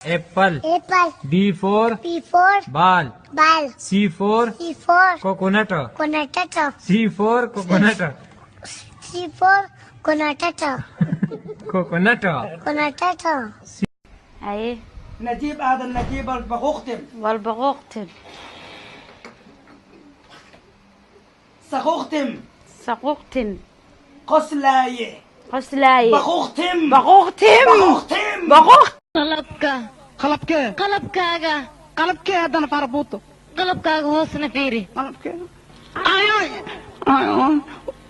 apple. apple. B for ball. C for coconut. C for coconut. coconut. ايه نجيب هذا النجيب البغوختم والبغوختم سغوختم سقوختم قسلاية قسلاي بغوختم بغوختم بغوختم بغوخت qalabkee haddana faarabuuto qalabkaaga hoosna fiiri qalabkee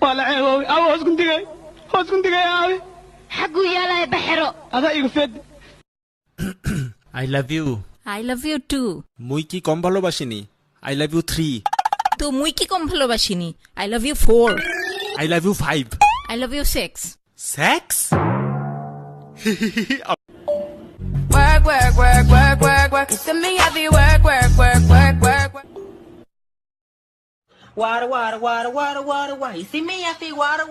waa la ceebooy aw hoos kundigay aabe xaguu yaalaya baxero adaa igu fed I love you. I love you too. মুই কি কম ভালোবাসিনি? I love you 3. তো মুই কি কম ভালোবাসিনি? I love you 4. I love you 5. I love you 6. Sex? Work. You see me I be work. Water. You see me I be water.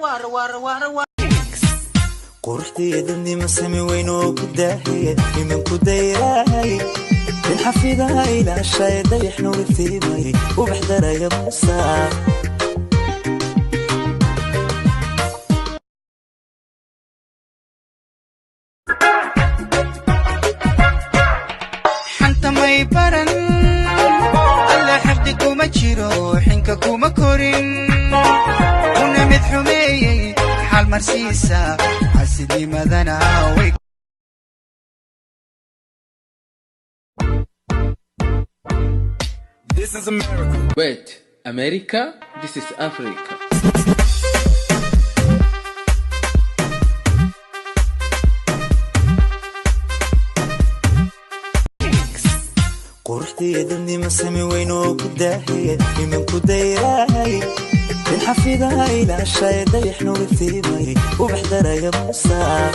quruxdeeda nima sami weyn oo ku daahiye imanku dayrahay in xafidaha ilaashay dayaxna wiftiimay ubax daraya musaa xanta may baran alla xifdi kuma jiro xinka kuma korin una mid xumeeyey xal marsiisa xasidnimadana way This is America. Wait, America? This is Africa. quruxdeeda nima sami weyn oo ku daahiye imanku dayrahay in xafidaha ilaashay dayaxna wiftiimay ubax daraya musaa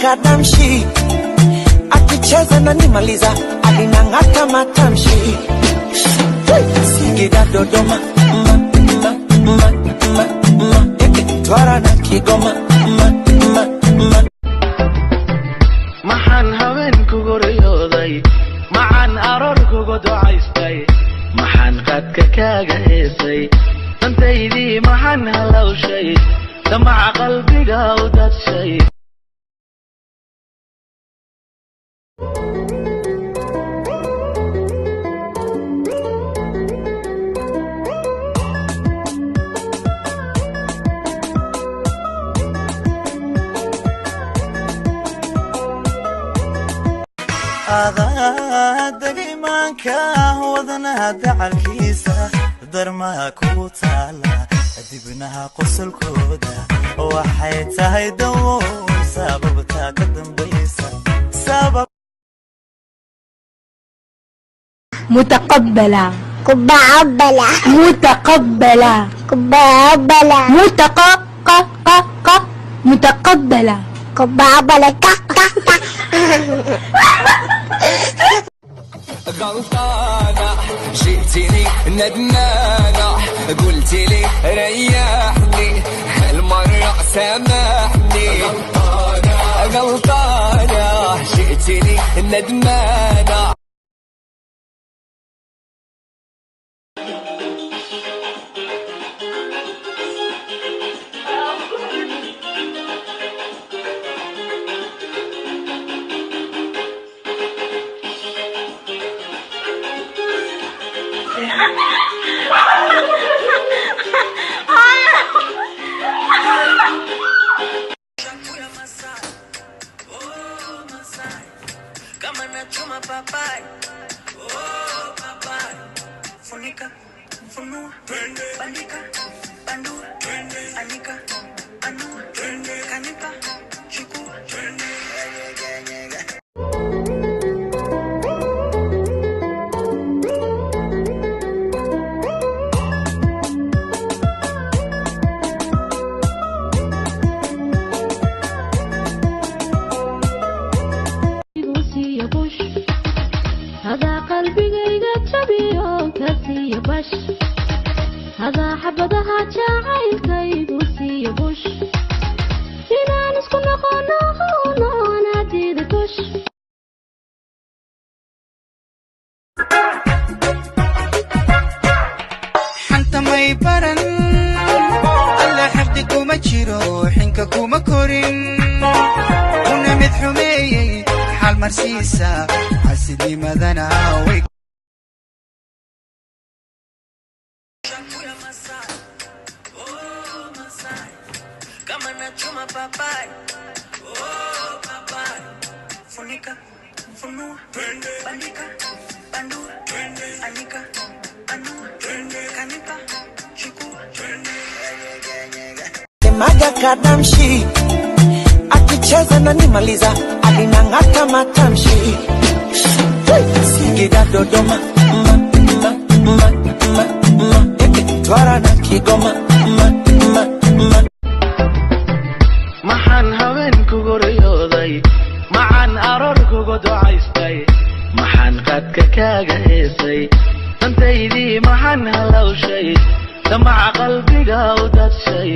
Kadamshi akicheza na nimaliza alinang'ata matamshi Singida Dodoma Twara na Kigoma maxaan haween kugu riyooday maxaan aroor kugu ducaystay maxaan qadka kaaga heesay dantaydii maxaan halawshay damaca qalbiga u dadshay dagaymaanka wadanaha dacalkiisa darmaha ku taala dibnaha qosolkooda waxay tahay dawo sababta ka dambaysa متقبلة متقبلة متقبلة متقبلة غلطانة جئتني ندمانة قلتلي ريحني هالمرة سامحني غلطانة جئتني ندمانة Kama nachuma papaya marsiisa xasidnimadana way Maga kadamshi akicheza na nimaliza alinang'ata matamshi Singida Dodoma Twara na Kigoma maxaan haween kugu riyooday maxaan aroor kugu ducaystay maxaan qaadka kaaga heesay dantaydii maxaan halawshay damaca qalbiga u dadshay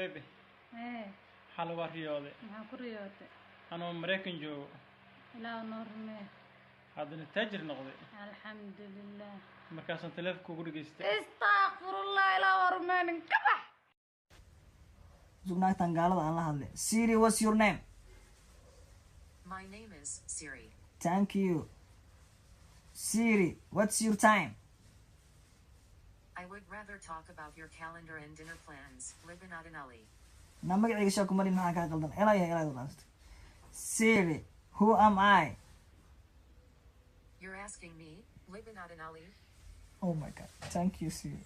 Baby. Hal waa riyooday. Maxaa ku riyooday? Anoo Mareykan joogo. Ilaa noormee. Haddana taajir noqday. Alxamdulillah. Markaasaan telefoon kugu dhageystay. Astaghfirullah ilaa warmeenin kabax. Zugnaagtan gaalada aan la hadlay. Siri, what's your name? My name is Siri. Thank you. Siri, what's your time? I would rather talk about your calendar and dinner plans. Libin Adenali. Na magacayga shaa kumari maxaa kaa qaldan elaya Siri, who am I? You're asking me, Libin Adenali? Oh my god, thank you Siri.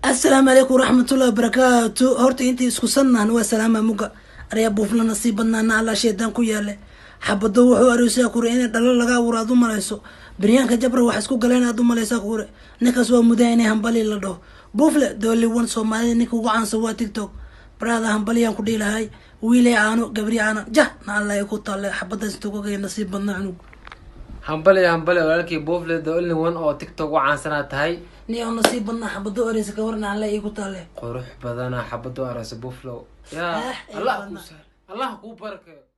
السلام عليكم ورحمة الله وبركاته. هورتي انتي اسكو سنان وسلامة موكا اريا بوفلا نصيبنا نعلا شيطان كويالي حبدو وحو اريوسيا كوري اني دلال لغا ورادو ملايسو بريانكا جبرا وحسكو قلينا دو ملايسا كوري نكاسوا مدايني همبالي لدو بوفلا دولي وان سومالي نيكو وعان سوا تيك توك برادا همباليان كودي لهاي ويلي عانو قبري عانا جه نعلا يكو طالي حبدا ستوكو كي نصيبنا عنو همبالي ولكي بوفلا دولي وان او تيك توك وعان سنة هاي نيو نصيبنا حبدو اريسا كورنا على يكو طالي قروح بدانا حبدو اريسا بوفلو يا الله كو بركة